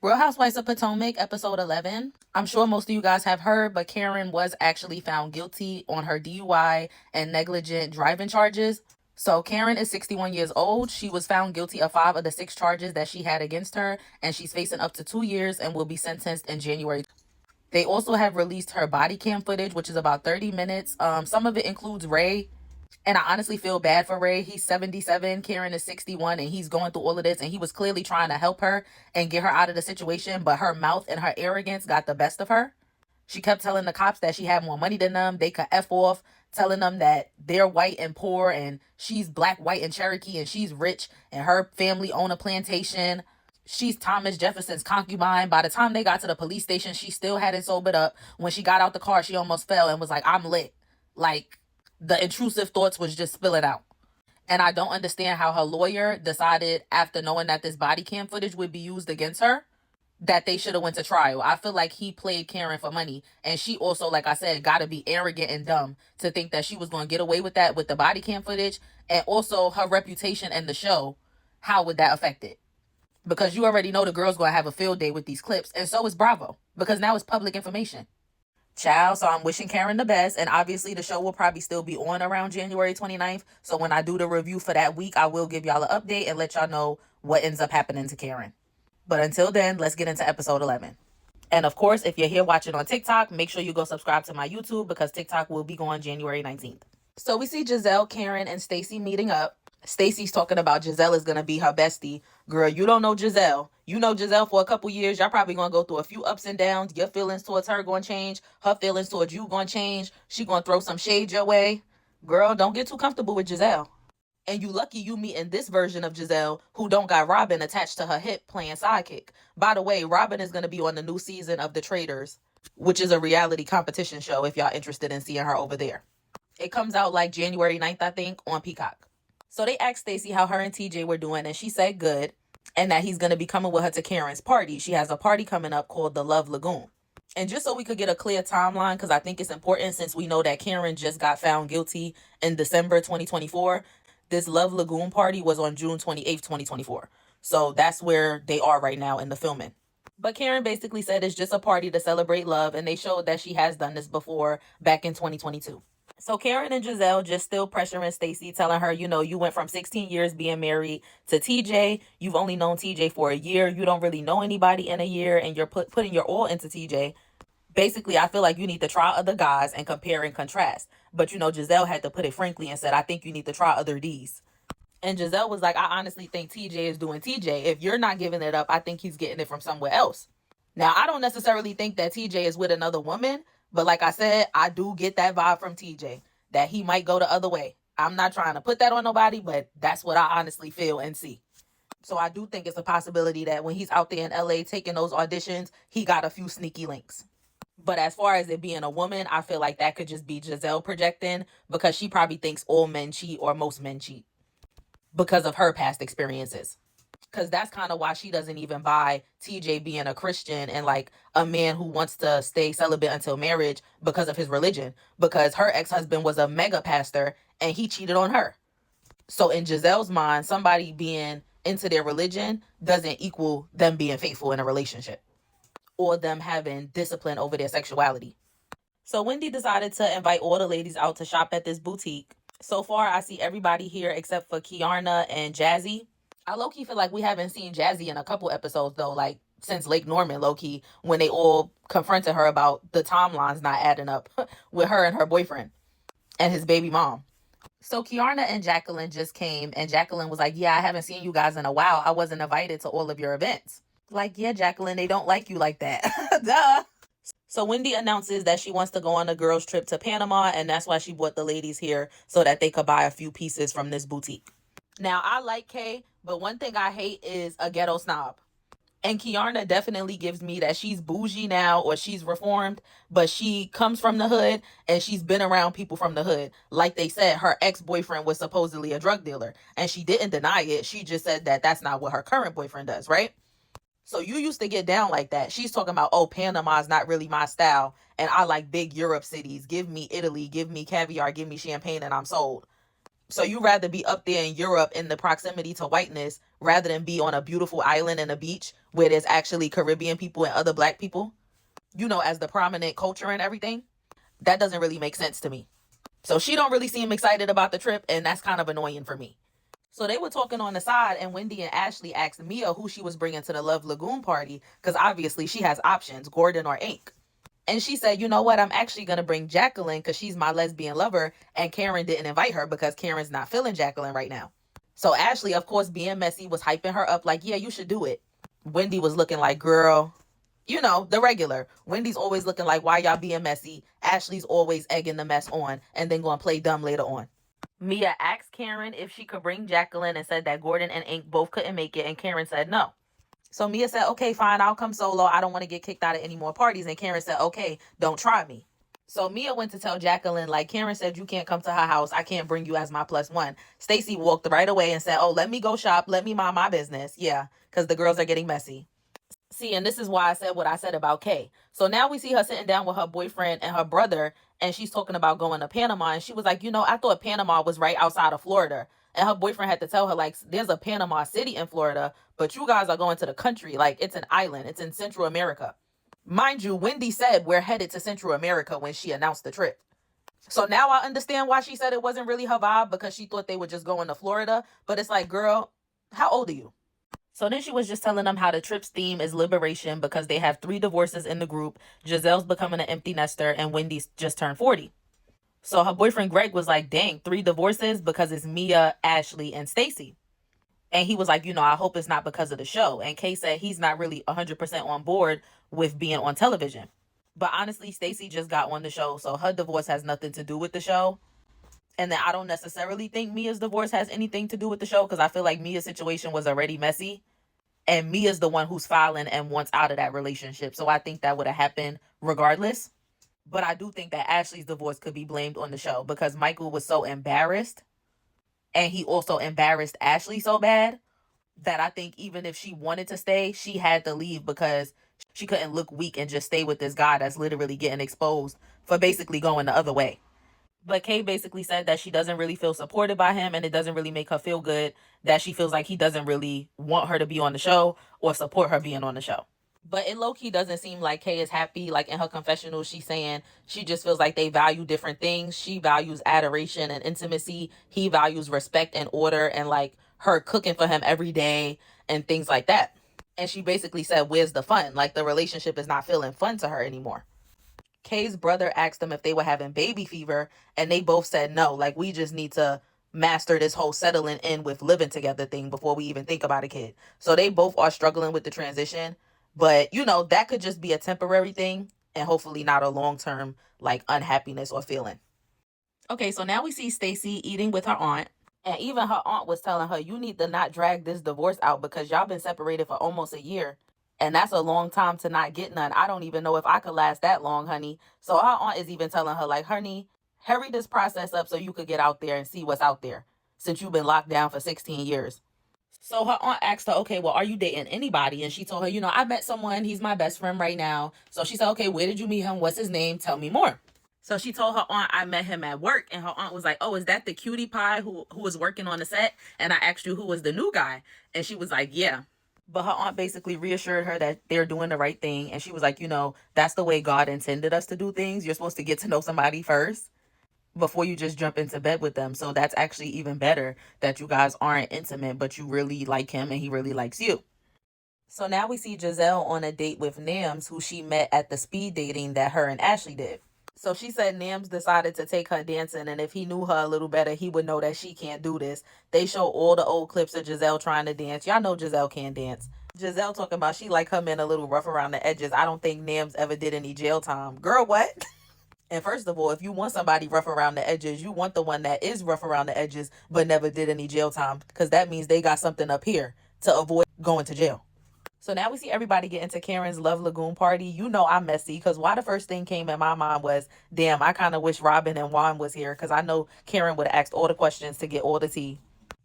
Real Housewives of Potomac, episode 11. I'm sure most of you guys have heard, but Karen was actually found guilty on her DUI and negligent driving charges. So Karen is 61 years old. She was found guilty of 5 of the 6 charges that she had against her, and she's facing up to 2 years and will be sentenced in January. They also have released her body cam footage, which is about 30 minutes. Some of it includes Ray. And I honestly feel bad for Ray. He's 77, Karen is 61, and he's going through all of this. And he was clearly trying to help her and get her out of the situation, but her mouth and her arrogance got the best of her. She kept telling the cops that she had more money than them. They could F off, telling them that they're white and poor, and she's black, white, and Cherokee, and she's rich, and her family own a plantation. She's Thomas Jefferson's concubine. By the time they got to the police station, she still hadn't sobered up. When she got out the car, she almost fell and was like, I'm lit. Like, the intrusive thoughts was just spilling out. And I don't understand how her lawyer decided, after knowing that this body cam footage would be used against her, that they should have went to trial. I feel like he played Karen for money. And she also, like I said, got to be arrogant and dumb to think that she was going to get away with that with the body cam footage. And also her reputation and the show, how would that affect it? Because you already know the girl's going to have a field day with these clips. And so is Bravo. Because now it's public information. Child, so I'm wishing Karen the best, and obviously the show will probably still be on around January 29th, so when I do the review for that week, I will give y'all an update and let y'all know what ends up happening to Karen. But until then, let's get into episode 11. And of course, if you're here watching on TikTok, make sure you go subscribe to my YouTube because TikTok will be going January 19th. So we see Giselle, Karen, and Stacey meeting up. Stacey's talking about Giselle is going to be her bestie. Girl, you don't know Giselle. You know Giselle for a couple years. Y'all probably going to go through a few ups and downs. Your feelings towards her going to change. Her feelings towards you going to change. She going to throw some shade your way. Girl, don't get too comfortable with Giselle. And you lucky you meeting this version of Giselle who don't got Robin attached to her hip playing sidekick. By the way, Robin is going to be on the new season of The Traitors, which is a reality competition show if y'all interested in seeing her over there. It comes out like January 9th, I think, on Peacock. So they asked Stacey how her and TJ were doing, and she said good, and that he's going to be coming with her to Karen's party. She has a party coming up called the Love Lagoon. And just so we could get a clear timeline, because I think it's important since we know that Karen just got found guilty in December 2024, this Love Lagoon party was on June 28th, 2024. So that's where they are right now in the filming. But Karen basically said it's just a party to celebrate love, and they showed that she has done this before back in 2022. So Karen and Giselle just still pressuring Stacey, telling her, you went from 16 years being married to TJ. You've only known TJ for a year. You don't really know anybody in a year, and you're putting your all into TJ. Basically, I feel like you need to try other guys and compare and contrast. But, Giselle had to put it frankly and said, I think you need to try other Ds. And Giselle was like, I honestly think TJ is doing TJ. If you're not giving it up, I think he's getting it from somewhere else. Now, I don't necessarily think that TJ is with another woman. But like I said, I do get that vibe from TJ that he might go the other way. I'm not trying to put that on nobody, but that's what I honestly feel and see. So I do think it's a possibility that when he's out there in LA taking those auditions, he got a few sneaky links. But as far as it being a woman, I feel like that could just be Giselle projecting because she probably thinks all men cheat or most men cheat because of her past experiences. Because that's kind of why she doesn't even buy TJ being a Christian and like a man who wants to stay celibate until marriage because of his religion. Because her ex-husband was a mega pastor and he cheated on her. So in Giselle's mind, somebody being into their religion doesn't equal them being faithful in a relationship or them having discipline over their sexuality. So Wendy decided to invite all the ladies out to shop at this boutique. So far, I see everybody here except for Kiarna and Jazzy. I low-key feel like we haven't seen Jazzy in a couple episodes, though, like since Lake Norman, low-key, when they all confronted her about the timelines not adding up with her and her boyfriend and his baby mom. So Kiarna and Jacqueline just came, and Jacqueline was like, yeah, I haven't seen you guys in a while. I wasn't invited to all of your events. Like, yeah, Jacqueline, they don't like you like that. Duh. So Wendy announces that she wants to go on a girls' trip to Panama, and that's why she brought the ladies here so that they could buy a few pieces from this boutique. Now, I like Kay, but one thing I hate is a ghetto snob. And Kiarna definitely gives me that she's bougie now or she's reformed, but she comes from the hood and she's been around people from the hood. Like they said, her ex-boyfriend was supposedly a drug dealer and she didn't deny it. She just said that that's not what her current boyfriend does, right? So you used to get down like that. She's talking about, oh, Panama is not really my style and I like big Europe cities. Give me Italy, give me caviar, give me champagne and I'm sold. So you rather be up there in Europe in the proximity to whiteness rather than be on a beautiful island and a beach where there's actually Caribbean people and other black people, as the prominent culture and everything. That doesn't really make sense to me. So she don't really seem excited about the trip, and that's kind of annoying for me. So they were talking on the side, and Wendy and Ashley asked Mia who she was bringing to the Love Lagoon party, because obviously she has options, Gordon or Ink. And she said, you know what, I'm actually going to bring Jacqueline because she's my lesbian lover, and Karen didn't invite her because Karen's not feeling Jacqueline right now. So Ashley, of course, being messy, was hyping her up like, yeah, you should do it. Wendy was looking like, girl, the regular. Wendy's always looking like, why y'all being messy? Ashley's always egging the mess on and then going to play dumb later on. Mia asked Karen if she could bring Jacqueline and said that Gordon and Ink both couldn't make it, and Karen said no. So Mia said, okay, fine, I'll come solo. I don't want to get kicked out of any more parties. And Karen said, okay, don't try me. So Mia went to tell Jacqueline, like, Karen said you can't come to her house. I can't bring you as my plus one. Stacy walked right away and said, oh, let me go shop. Let me mind my business. Yeah, because the girls are getting messy. See, and this is why I said what I said about Kay. So now we see her sitting down with her boyfriend and her brother, and she's talking about going to Panama. And she was like, I thought Panama was right outside of Florida. And her boyfriend had to tell her, like, there's a Panama City in Florida, but you guys are going to the country. Like, it's an island. It's in Central America. Mind you, Wendy said we're headed to Central America when she announced the trip. So now I understand why she said it wasn't really her vibe, because she thought they were just going to Florida. But it's like, girl, how old are you? So then she was just telling them how the trip's theme is liberation because they have 3 divorces in the group. Giselle's becoming an empty nester and Wendy's just turned 40. So her boyfriend Greg was like, dang, 3 divorces because it's Mia, Ashley, and Stacy. And he was like, I hope it's not because of the show. And Kay said he's not really 100% on board with being on television. But honestly, Stacy just got on the show, so her divorce has nothing to do with the show. And then I don't necessarily think Mia's divorce has anything to do with the show, because I feel like Mia's situation was already messy. And Mia's the one who's filing and wants out of that relationship. So I think that would have happened regardless. But I do think that Ashley's divorce could be blamed on the show because Michael was so embarrassed. And he also embarrassed Ashley so bad that I think even if she wanted to stay, she had to leave because she couldn't look weak and just stay with this guy that's literally getting exposed for basically going the other way. But Kay basically said that she doesn't really feel supported by him, and it doesn't really make her feel good, that she feels like he doesn't really want her to be on the show or support her being on the show. But it low-key doesn't seem like Kay is happy. Like in her confessional, she's saying she just feels like they value different things. She values adoration and intimacy. He values respect and order and like her cooking for him every day and things like that. And she basically said, where's the fun? Like the relationship is not feeling fun to her anymore. Kay's brother asked them if they were having baby fever, and they both said no. Like, we just need to master this whole settling in with living together thing before we even think about a kid. So they both are struggling with the transition, but that could just be a temporary thing and hopefully not a long-term like unhappiness or feeling. Okay, so now we see Stacy eating with her aunt, and even her aunt was telling her, you need to not drag this divorce out because y'all been separated for almost a year. And that's a long time to not get none. I don't even know if I could last that long, honey. So her aunt is even telling her, like, honey, hurry this process up so you could get out there and see what's out there since you've been locked down for 16 years. So her aunt asked her, okay, well, are you dating anybody? And she told her, I met someone. He's my best friend right now. So she said, okay, where did you meet him? What's his name? Tell me more. So she told her aunt, I met him at work. And her aunt was like, oh, is that the cutie pie who was working on the set? And I asked you who was the new guy. And she was like, yeah. But her aunt basically reassured her that they're doing the right thing. And she was like, that's the way God intended us to do things. You're supposed to get to know somebody first before you just jump into bed with them. So that's actually even better that you guys aren't intimate, but you really like him and he really likes you. So now we see Giselle on a date with Nams, who she met at the speed dating that her and Ashley did. So she said Nams decided to take her dancing, and if he knew her a little better, he would know that she can't do this. They show all the old clips of Giselle trying to dance. Y'all know Giselle can't dance. Giselle talking about she like her men a little rough around the edges. I don't think Nams ever did any jail time. Girl, what? And first of all, if you want somebody rough around the edges, you want the one that is rough around the edges but never did any jail time, because that means they got something up here to avoid going to jail. So now we see everybody get into Karen's Love Lagoon party. I'm messy because why the first thing came in my mind was, damn, I kind of wish Robin and Juan was here because I know Karen would have asked all the questions to get all the tea.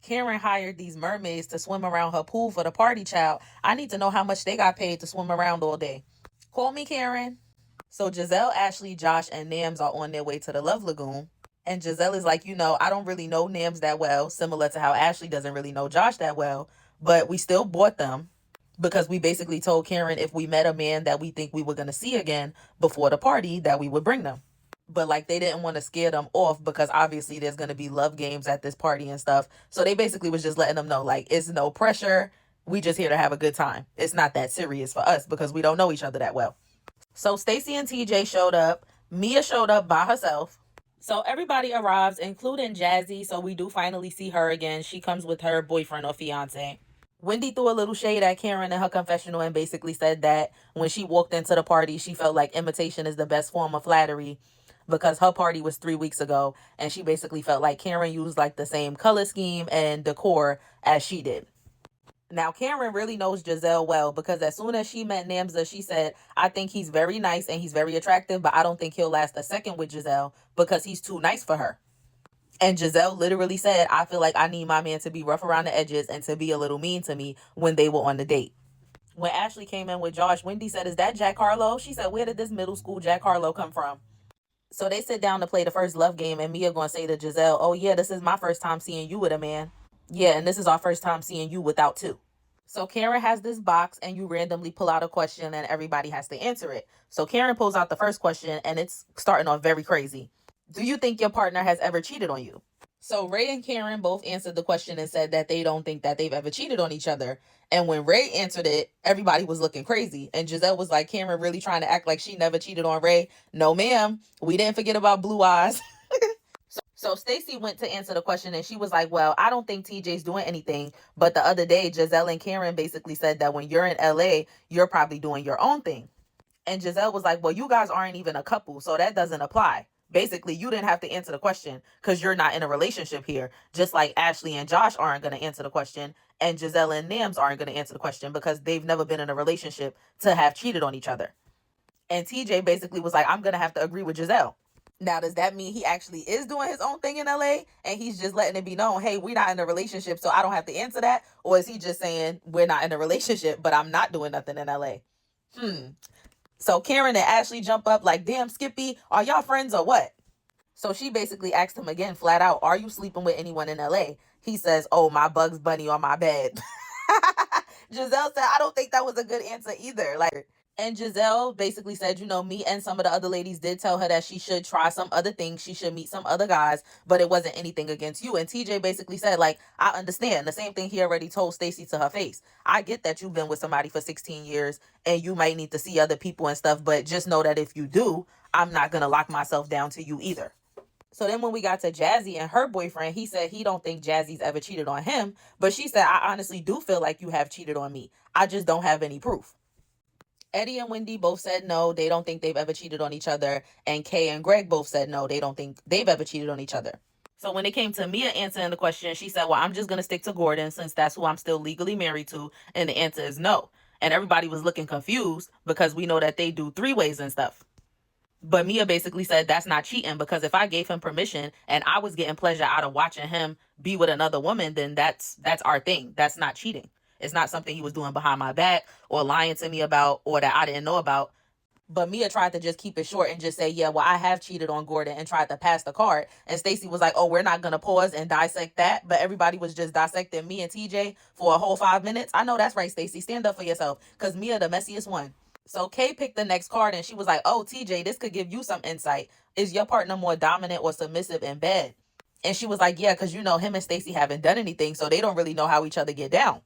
Karen hired these mermaids to swim around her pool for the party child. I need to know how much they got paid to swim around all day. Call me, Karen. So Giselle, Ashley, Josh, and Nams are on their way to the Love Lagoon. And Giselle is like, I don't really know Nams that well, similar to how Ashley doesn't really know Josh that well, but we still bought them because we basically told Karen if we met a man that we think we were going to see again before the party, that we would bring them. But like they didn't want to scare them off because obviously there's going to be love games at this party and stuff. So they basically was just letting them know like it's no pressure. We just here to have a good time. It's not that serious for us because we don't know each other that well. So Stacy and TJ showed up. Mia showed up by herself. So everybody arrives, including Jazzy. So we do finally see her again. She comes with her boyfriend or fiance. Wendy threw a little shade at Karen in her confessional and basically said that when she walked into the party, she felt like imitation is the best form of flattery because her party was 3 weeks ago. And she basically felt like Karen used like the same color scheme and decor as she did. Now, Karen really knows Giselle well because as soon as she met Namza, she said, I think he's very nice and he's very attractive, but I don't think he'll last a second with Giselle because he's too nice for her. And Giselle literally said, I feel like I need my man to be rough around the edges and to be a little mean to me when they were on the date. When Ashley came in with Josh, Wendy said, is that Jack Harlow? She said, where did this middle school Jack Harlow come from? So they sit down to play the first love game and Mia gonna say to Giselle, oh yeah, this is my first time seeing you with a man. Yeah, and this is our first time seeing you without two. So Karen has this box and you randomly pull out a question and everybody has to answer it. So Karen pulls out the first question and it's starting off very crazy. Do you think your partner has ever cheated on you? So Ray and Karen both answered the question and said that they don't think that they've ever cheated on each other. And when Ray answered it, everybody was looking crazy. And Giselle was like, Karen really trying to act like she never cheated on Ray. No, ma'am. We didn't forget about Blue Eyes. So Stacy went to answer the question and she was like, well, I don't think TJ's doing anything. But the other day, Giselle and Karen basically said that when you're in LA, you're probably doing your own thing. And Giselle was like, well, you guys aren't even a couple, so that doesn't apply. Basically, you didn't have to answer the question because you're not in a relationship here. Just like Ashley and Josh aren't going to answer the question and Giselle and Nams aren't going to answer the question because they've never been in a relationship to have cheated on each other. And TJ basically was like, I'm going to have to agree with Giselle. Now, does that mean he actually is doing his own thing in LA and he's just letting it be known, hey, we're not in a relationship, so I don't have to answer that? Or is he just saying we're not in a relationship, but I'm not doing nothing in LA? So Karen and Ashley jump up like, damn, Skippy, are y'all friends or what? So she basically asked him again, flat out, are you sleeping with anyone in LA? He says, oh, my Bugs Bunny on my bed. Giselle said, I don't think that was a good answer either. And Giselle basically said, me and some of the other ladies did tell her that she should try some other things. She should meet some other guys, but it wasn't anything against you. And TJ basically said, I understand. The same thing he already told Stacy to her face. I get that you've been with somebody for 16 years and you might need to see other people and stuff, but just know that if you do, I'm not going to lock myself down to you either. So then when we got to Jazzy and her boyfriend, he said he don't think Jazzy's ever cheated on him. But she said, I honestly do feel like you have cheated on me. I just don't have any proof. Eddie and Wendy both said no, they don't think they've ever cheated on each other. And Kay and Greg both said no, they don't think they've ever cheated on each other. So when it came to Mia answering the question, she said, well, I'm just going to stick to Gordon since that's who I'm still legally married to. And the answer is no. And everybody was looking confused because we know that they do three-ways and stuff. But Mia basically said that's not cheating because if I gave him permission and I was getting pleasure out of watching him be with another woman, then that's our thing. That's not cheating. It's not something he was doing behind my back or lying to me about or that I didn't know about. But Mia tried to just keep it short and just say, yeah, well, I have cheated on Gordon and tried to pass the card. And Stacy was like, oh, we're not going to pause and dissect that. But everybody was just dissecting me and TJ for a whole 5 minutes. I know that's right, Stacy. Stand up for yourself because Mia the messiest one. So Kay picked the next card and she was like, oh, TJ, this could give you some insight. Is your partner more dominant or submissive in bed? And she was like, yeah, because him and Stacy haven't done anything, so they don't really know how each other get down.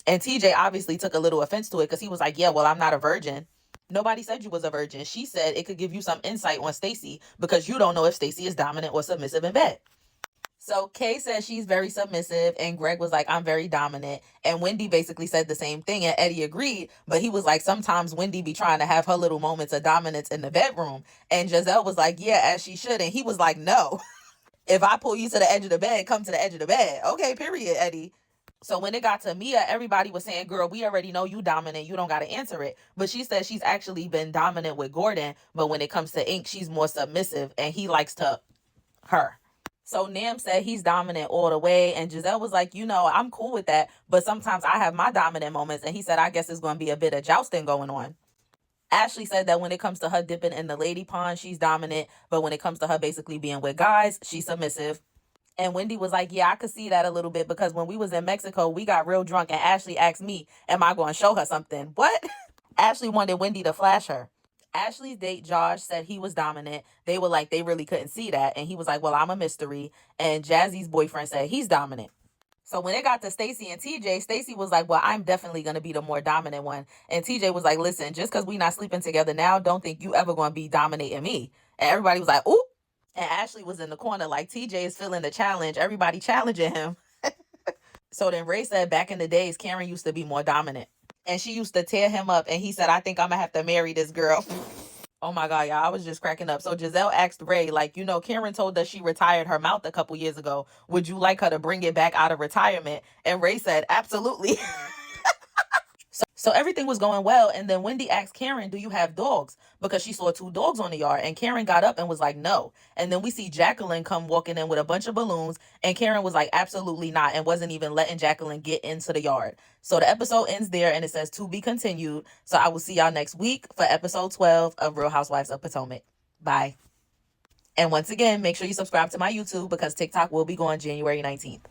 And TJ obviously took a little offense to it because he was like, yeah, well, I'm not a virgin. Nobody said you was a virgin. She said it could give you some insight on Stacy because you don't know if Stacy is dominant or submissive in bed. So Kay says she's very submissive and Greg was like, I'm very dominant. And Wendy basically said the same thing and Eddie agreed. But he was like, sometimes Wendy be trying to have her little moments of dominance in the bedroom. And Giselle was like, yeah, as she should. And he was like, no. If I pull you to the edge of the bed, come to the edge of the bed. Okay, period, Eddie. So when it got to Mia, everybody was saying, girl, we already know you dominant. You don't got to answer it. But she said she's actually been dominant with Gordon. But when it comes to Ink, she's more submissive and he likes her. So Nam said he's dominant all the way. And Giselle was like, I'm cool with that. But sometimes I have my dominant moments. And he said, I guess it's going to be a bit of jousting going on. Ashley said that when it comes to her dipping in the lady pond, she's dominant, but when it comes to her basically being with guys, she's submissive. And Wendy was like, yeah, I could see that a little bit because when we was in Mexico, we got real drunk and Ashley asked me, am I going to show her something? What? Ashley wanted Wendy to flash her. Ashley's date, Josh, said he was dominant. They were like, they really couldn't see that. And he was like, well, I'm a mystery. And Jazzy's boyfriend said he's dominant. So when it got to Stacey and TJ, Stacey was like, well, I'm definitely going to be the more dominant one. And TJ was like, listen, just because we not sleeping together now, don't think you ever going to be dominating me. And everybody was like, ooh. And Ashley was in the corner like, TJ is feeling the challenge. Everybody challenging him. So then Ray said back in the days, Karen used to be more dominant. And she used to tear him up. And he said, I think I'm going to have to marry this girl. Oh my God, y'all, I was just cracking up. So Giselle asked Ray, like, you know, Karen told us she retired her mouth a couple years ago. Would you like her to bring it back out of retirement? And Ray said, absolutely. So everything was going well. And then Wendy asked Karen, do you have dogs? Because she saw 2 dogs on the yard. And Karen got up and was like, no. And then we see Jacqueline come walking in with a bunch of balloons. And Karen was like, absolutely not. And wasn't even letting Jacqueline get into the yard. So the episode ends there and it says to be continued. So I will see y'all next week for episode 12 of Real Housewives of Potomac. Bye. And once again, make sure you subscribe to my YouTube because TikTok will be going January 19th.